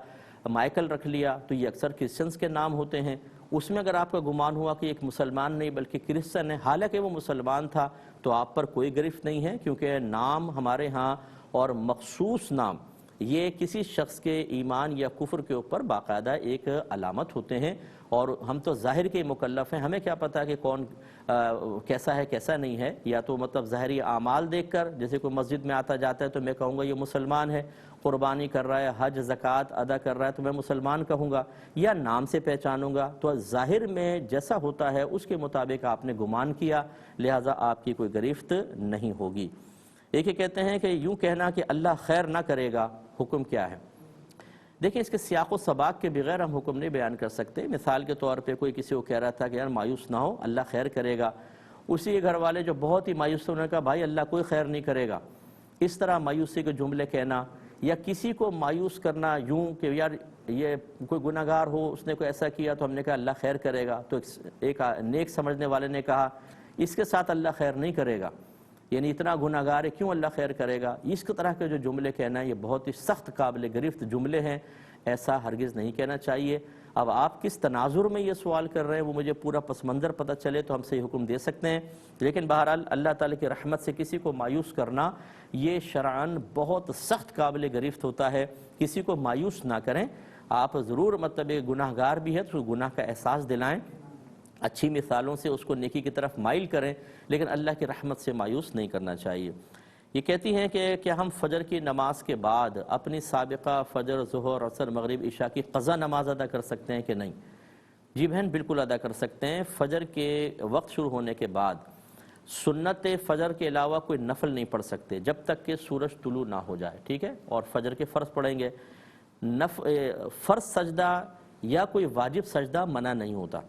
مائیکل رکھ لیا، تو یہ اکثر کرسچنس کے نام ہوتے ہیں. اس میں اگر آپ کا گمان ہوا کہ ایک مسلمان نہیں بلکہ کرسچن ہے، حالانکہ وہ مسلمان تھا، تو آپ پر کوئی گرفت نہیں ہے، کیونکہ نام ہمارے ہاں اور مخصوص نام یہ کسی شخص کے ایمان یا کفر کے اوپر باقاعدہ ایک علامت ہوتے ہیں، اور ہم تو ظاہر کے مکلف ہیں. ہمیں کیا پتا کہ کون کیسا ہے کیسا نہیں ہے؟ یا تو مطلب ظاہری اعمال دیکھ کر، جیسے کوئی مسجد میں آتا جاتا ہے تو میں کہوں گا یہ مسلمان ہے، قربانی کر رہا ہے، حج زکوٰۃ ادا کر رہا ہے تو میں مسلمان کہوں گا، یا نام سے پہچانوں گا. تو ظاہر میں جیسا ہوتا ہے اس کے مطابق آپ نے گمان کیا، لہٰذا آپ کی کوئی گرفت نہیں ہوگی. ایک یہ کہتے ہیں کہ یوں کہنا کہ اللہ خیر نہ کرے گا، حکم کیا ہے؟ دیکھیں اس کے سیاق و سباق کے بغیر ہم حکم نہیں بیان کر سکتے. مثال کے طور پہ کوئی کسی کو کہہ رہا تھا کہ یار مایوس نہ ہو، اللہ خیر کرے گا. اسی کے گھر والے جو بہت ہی مایوس تھے انہوں نے کہا بھائی اللہ کوئی خیر نہیں کرے گا. اس طرح مایوسی کے جملے کہنا یا کسی کو مایوس کرنا یوں کہ یار یہ کوئی گناہ گار ہو، اس نے کوئی ایسا کیا تو ہم نے کہا اللہ خیر کرے گا، تو ایک نیک سمجھنے والے نے کہا اس کے ساتھ اللہ خیر نہیں کرے گا، یعنی اتنا گناہ گار ہے کیوں اللہ خیر کرے گا. اس طرح کے جو جملے کہنا یہ بہت ہی سخت قابل گرفت جملے ہیں، ایسا ہرگز نہیں کہنا چاہیے. اب آپ کس تناظر میں یہ سوال کر رہے ہیں وہ مجھے پورا پس منظر پتہ چلے تو ہم سے یہ حکم دے سکتے ہیں. لیکن بہرحال اللہ تعالیٰ کی رحمت سے کسی کو مایوس کرنا یہ شرعاً بہت سخت قابل گرفت ہوتا ہے. کسی کو مایوس نہ کریں. آپ ضرور مطلب ایک گناہ گار بھی ہے تو گناہ کا احساس دلائیں، اچھی مثالوں سے اس کو نیکی کی طرف مائل کریں، لیکن اللہ کی رحمت سے مایوس نہیں کرنا چاہیے. یہ کہتی ہیں کہ کیا ہم فجر کی نماز کے بعد اپنی سابقہ فجر، ظہر، عصر، مغرب، عشاء کی قضا نماز ادا کر سکتے ہیں کہ نہیں؟ جی بہن بالکل ادا کر سکتے ہیں. فجر کے وقت شروع ہونے کے بعد سنت فجر کے علاوہ کوئی نفل نہیں پڑھ سکتے جب تک کہ سورج طلوع نہ ہو جائے، ٹھیک ہے؟ اور فجر کے فرض پڑھیں گے. فرض سجدہ یا کوئی واجب سجدہ منع نہیں ہوتا،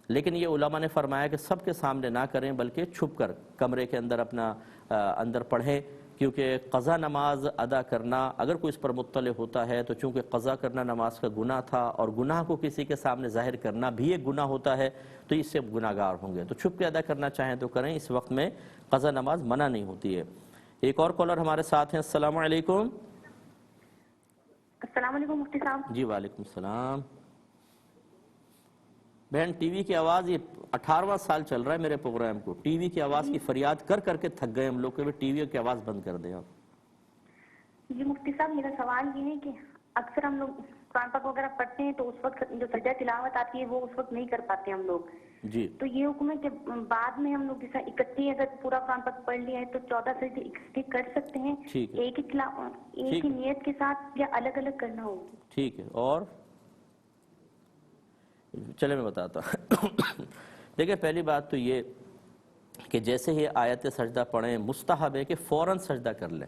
لیکن یہ علماء نے فرمایا کہ سب کے سامنے نہ کریں بلکہ چھپ کر کمرے کے اندر اپنا اندر پڑھیں، کیونکہ قضا نماز ادا کرنا اگر کوئی اس پر مطلع ہوتا ہے تو چونکہ قضا کرنا نماز کا گناہ تھا اور گناہ کو کسی کے سامنے ظاہر کرنا بھی ایک گناہ ہوتا ہے تو اس سے گناہ گار ہوں گے. تو چھپ کے ادا کرنا چاہیں تو کریں، اس وقت میں قضا نماز منع نہیں ہوتی ہے. ایک اور کالر ہمارے ساتھ ہیں. السلام علیکم. السلام علیکم مفتی صاحب. جی وعلیکم السلام. بہن ٹی وی کی آواز، یہ 18واں سال چل رہا ہے میرے پروگرام کو، ٹی وی کی آواز کی فریاد کر کر کے تھک گئے ہم لوگ کہ ٹی وی کی آواز بند کر دیں آپ. جی مفتی صاحب میرا سوال یہ ہے کہ اکثر ہم لوگ قرآن پاک وغیرہ پڑھتے ہیں تو اس وقت جو سجدہ تلاوت آتی ہے وہ اس وقت نہیں کر پاتے ہم لوگ. جی تو یہ حکم ہے کہ بعد میں ہم لوگ جیسا اکٹھے اگر پورا قرآن پاک پڑھ لیا ہے تو 14 سجدے اکٹھے کر سکتے ہیں، ٹھیک ہے، ایک ہی نیت کے ساتھ یا الگ الگ کرنا ہوگی؟ ٹھیک ہے. اور چلے میں بتاتا ہوں. دیکھیں پہلی بات تو یہ کہ جیسے ہی آیت سجدہ پڑھیں مستحب ہے کہ فوراً سجدہ کر لیں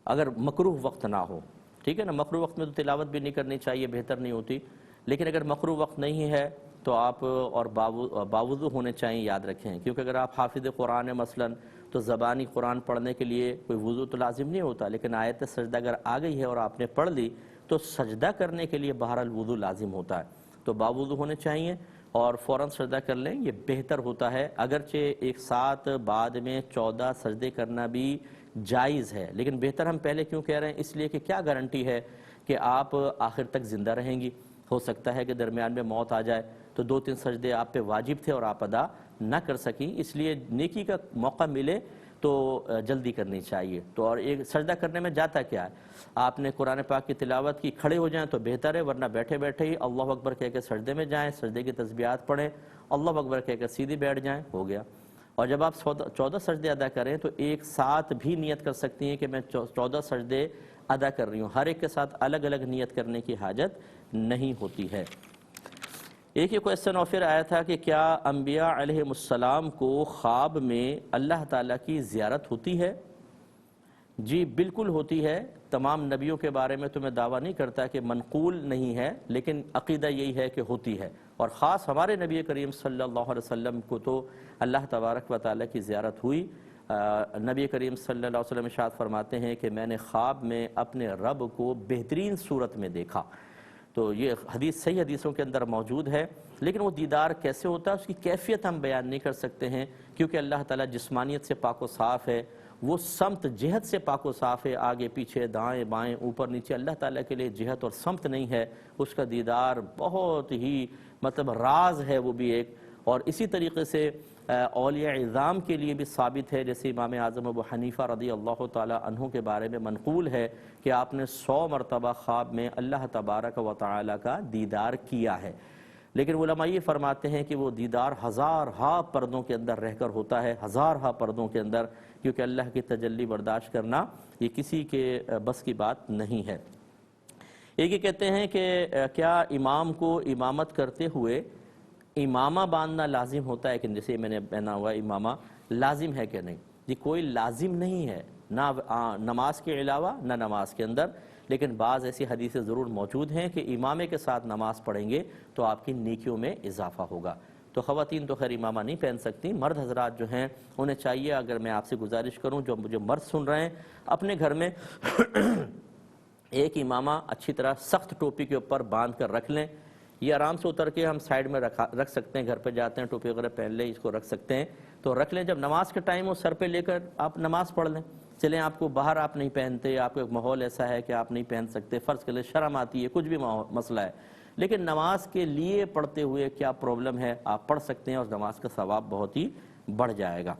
اگر مکروہ وقت نہ ہو، ٹھیک ہے نا؟ مکروہ وقت میں تو تلاوت بھی نہیں کرنی چاہیے، بہتر نہیں ہوتی. لیکن اگر مکروہ وقت نہیں ہے تو آپ اور باوضو ہونے چاہیے، یاد رکھیں، کیونکہ اگر آپ حافظ قرآن ہیں مثلاً تو زبانی قرآن پڑھنے کے لیے کوئی وضو تو لازم نہیں ہوتا، لیکن آیت سجدہ اگر آ گئی ہے اور آپ نے پڑھ لی تو سجدہ کرنے کے لیے بہرحال وضو لازم ہوتا ہے، تو باوضو ہونے چاہیے اور فوراً سجدہ کر لیں، یہ بہتر ہوتا ہے. اگرچہ ایک ساتھ بعد میں 14 سجدے کرنا بھی جائز ہے، لیکن بہتر ہم پہلے کیوں کہہ رہے ہیں؟ اس لیے کہ کیا گارنٹی ہے کہ آپ آخر تک زندہ رہیں گی؟ ہو سکتا ہے کہ درمیان میں موت آ جائے تو 2-3 سجدے آپ پہ واجب تھے اور آپ ادا نہ کر سکیں، اس لیے نیکی کا موقع ملے تو جلدی کرنی چاہیے. تو اور ایک سجدہ کرنے میں جاتا کیا ہے؟ آپ نے قرآن پاک کی تلاوت کی، کھڑے ہو جائیں تو بہتر ہے، ورنہ بیٹھے بیٹھے ہی اللہ اکبر کہہ کے سجدے میں جائیں، سجدے کی تسبیحات پڑھیں، اللہ اکبر کہہ کے سیدھی بیٹھ جائیں، ہو گیا. اور جب آپ 14 سجدے ادا کریں تو ایک ساتھ بھی نیت کر سکتی ہیں کہ میں 14 سجدے ادا کر رہی ہوں، ہر ایک کے ساتھ الگ الگ نیت کرنے کی حاجت نہیں ہوتی ہے. ایک یہ کویسچن اور پھر آیا تھا کہ کیا انبیاء علیہ السلام کو خواب میں اللہ تعالیٰ کی زیارت ہوتی ہے؟ جی بالکل ہوتی ہے. تمام نبیوں کے بارے میں تو میں دعویٰ نہیں کرتا کہ منقول نہیں ہے، لیکن عقیدہ یہی ہے کہ ہوتی ہے، اور خاص ہمارے نبی کریم صلی اللہ علیہ وسلم کو تو اللہ تبارک و تعالیٰ کی زیارت ہوئی. نبی کریم صلی اللہ علیہ وسلم ارشاد فرماتے ہیں کہ میں نے خواب میں اپنے رب کو بہترین صورت میں دیکھا. تو یہ حدیث صحیح حدیثوں کے اندر موجود ہے، لیکن وہ دیدار کیسے ہوتا ہے اس کی کیفیت ہم بیان نہیں کر سکتے ہیں، کیونکہ اللہ تعالیٰ جسمانیت سے پاک و صاف ہے، وہ سمت جہت سے پاک و صاف ہے، آگے پیچھے دائیں بائیں اوپر نیچے اللہ تعالیٰ کے لیے جہت اور سمت نہیں ہے، اس کا دیدار بہت ہی مطلب راز ہے وہ بھی ایک۔ اور اسی طریقے سے اولیاء اعظام کے لیے بھی ثابت ہے، جیسے امام اعظم ابو حنیفہ رضی اللہ تعالی عنہ کے بارے میں منقول ہے کہ آپ نے 100 مرتبہ خواب میں اللہ تبارک و تعالی کا دیدار کیا ہے، لیکن علماء یہ فرماتے ہیں کہ وہ دیدار ہزارہا پردوں کے اندر رہ کر ہوتا ہے، ہزارہا پردوں کے اندر، کیونکہ اللہ کی تجلی برداشت کرنا یہ کسی کے بس کی بات نہیں ہے۔ ایک یہ کہتے ہیں کہ کیا امام کو امامت کرتے ہوئے امامہ باندھنا لازم ہوتا ہے کہ جیسے میں نے پہنا ہوا امامہ لازم ہے کہ نہیں؟ یہ کوئی لازم نہیں ہے، نہ نماز کے علاوہ نہ نماز کے اندر، لیکن بعض ایسی حدیثیں ضرور موجود ہیں کہ امامے کے ساتھ نماز پڑھیں گے تو آپ کی نیکیوں میں اضافہ ہوگا۔ تو خواتین تو خیر امامہ نہیں پہن سکتی، مرد حضرات جو ہیں انہیں چاہیے، اگر میں آپ سے گزارش کروں جو مجھے مرد سن رہے ہیں، اپنے گھر میں ایک امامہ اچھی طرح سخت ٹوپی کے اوپر باندھ کر رکھ لیں، یہ آرام سے اتر کے ہم سائیڈ میں رکھ سکتے ہیں، گھر پہ جاتے ہیں ٹوپی وغیرہ پہن لیں، اس کو رکھ سکتے ہیں تو رکھ لیں، جب نماز کے ٹائم ہو سر پہ لے کر آپ نماز پڑھ لیں۔ چلیں آپ کو باہر آپ نہیں پہنتے، آپ کو ایک ماحول ایسا ہے کہ آپ نہیں پہن سکتے، فرض کے لیے شرم آتی ہے، کچھ بھی مسئلہ ہے، لیکن نماز کے لیے پڑھتے ہوئے کیا پرابلم ہے، آپ پڑھ سکتے ہیں اور نماز کا ثواب بہت ہی بڑھ جائے گا۔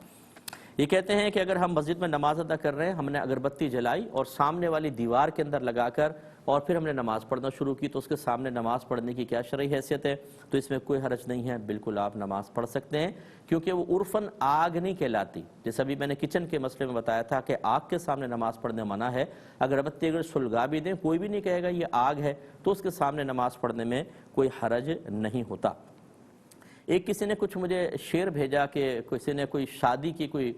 یہ کہتے ہیں کہ اگر ہم مسجد میں نماز ادا کر رہے ہیں، ہم نے اگربتی جلائی اور سامنے والی دیوار کے اندر لگا کر اور پھر ہم نے نماز پڑھنا شروع کی، تو اس کے سامنے نماز پڑھنے کی کیا شرعی حیثیت ہے؟ تو اس میں کوئی حرج نہیں ہے، بالکل آپ نماز پڑھ سکتے ہیں، کیونکہ وہ عرفاً آگ نہیں کہلاتی، جیسے ابھی میں نے کچن کے مسئلے میں بتایا تھا کہ آگ کے سامنے نماز پڑھنے منع ہے، اگربتی اگر سلگا بھی دیں کوئی بھی نہیں کہے گا یہ آگ ہے، تو اس کے سامنے نماز پڑھنے میں کوئی حرج نہیں ہوتا۔ ایک کسی نے کچھ مجھے شعر بھیجا کہ کسی نے کوئی شادی کی کوئی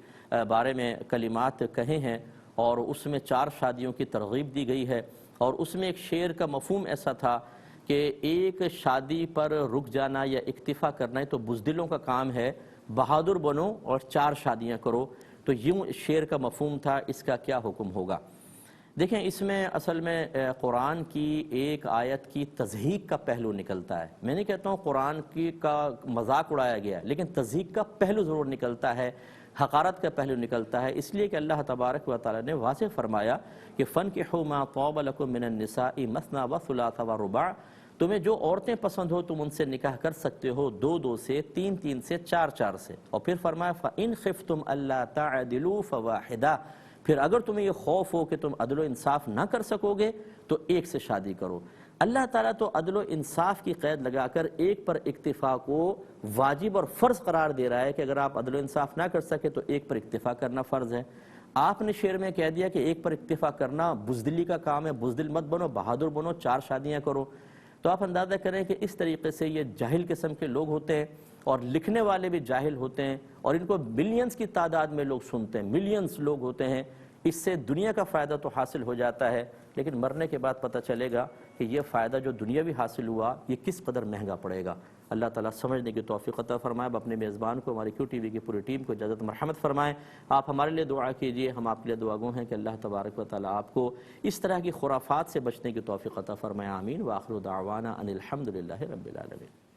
بارے میں کلمات کہے ہیں اور اس میں 4 شادیوں کی ترغیب دی گئی ہے، اور اس میں ایک شعر کا مفہوم ایسا تھا کہ ایک شادی پر رک جانا یا اکتفا کرنا ہے تو بزدلوں کا کام ہے، بہادر بنو اور 4 شادیاں کرو، تو یوں شعر کا مفہوم تھا، اس کا کیا حکم ہوگا؟ دیکھیں اس میں اصل میں قرآن کی ایک آیت کی تضحیق کا پہلو نکلتا ہے، میں نہیں کہتا ہوں قرآن کی کا مذاق اڑایا گیا ہے، لیکن تضحیق کا پہلو ضرور نکلتا ہے، حقارت کا پہلو نکلتا ہے، اس لیے کہ اللہ تبارک و تعالی نے واضح فرمایا کہ فَانْكِحُوا مَا طَابَ لَكُم مِّنَ النِّسَاءِ مَثْنَىٰ وَثُلَاثَ وَرُبَاعَ، تمہیں جو عورتیں پسند ہو تم ان سے نکاح کر سکتے ہو 2 سے، 3 سے، 4 سے، اور پھر فرمایا فَإِنْ خِفْتُمْ أَلَّا تَعْدِلُوا فَوَاحِدَةً، پھر اگر تمہیں یہ خوف ہو کہ تم عدل و انصاف نہ کر سکو گے تو 1 سے شادی کرو۔ اللہ تعالیٰ تو عدل و انصاف کی قید لگا کر ایک پر اکتفا کو واجب اور فرض قرار دے رہا ہے کہ اگر آپ عدل و انصاف نہ کر سکے تو 1 پر اکتفا کرنا فرض ہے۔ آپ نے شعر میں کہہ دیا کہ 1 پر اکتفا کرنا بزدلی کا کام ہے، بزدل مت بنو، بہادر بنو، 4 شادیاں کرو، تو آپ اندازہ کریں کہ اس طریقے سے یہ جاہل قسم کے لوگ ہوتے ہیں، اور لکھنے والے بھی جاہل ہوتے ہیں، اور ان کو ملینز کی تعداد میں لوگ سنتے ہیں، ملینز لوگ ہوتے ہیں، اس سے دنیا کا فائدہ تو حاصل ہو جاتا ہے، لیکن مرنے کے بعد پتہ چلے گا کہ یہ فائدہ جو دنیاوی حاصل ہوا یہ کس قدر مہنگا پڑے گا۔ اللہ تعالیٰ سمجھنے کی توفیق عطا فرمائے۔ اب اپنے میزبان کو، ہماری کیو ٹی وی کی پوری ٹیم کو اجازت مرحمت فرمائیں۔ آپ ہمارے لیے دعا کیجئے، ہم آپ کے لیے دعا گو ہیں کہ اللہ تبارک و تعالیٰ آپ کو اس طرح کی خرافات سے بچنے کی توفیق عطا فرمائے۔ آمین۔ وآخر دعوانا ان الحمد للہ رب العالمین۔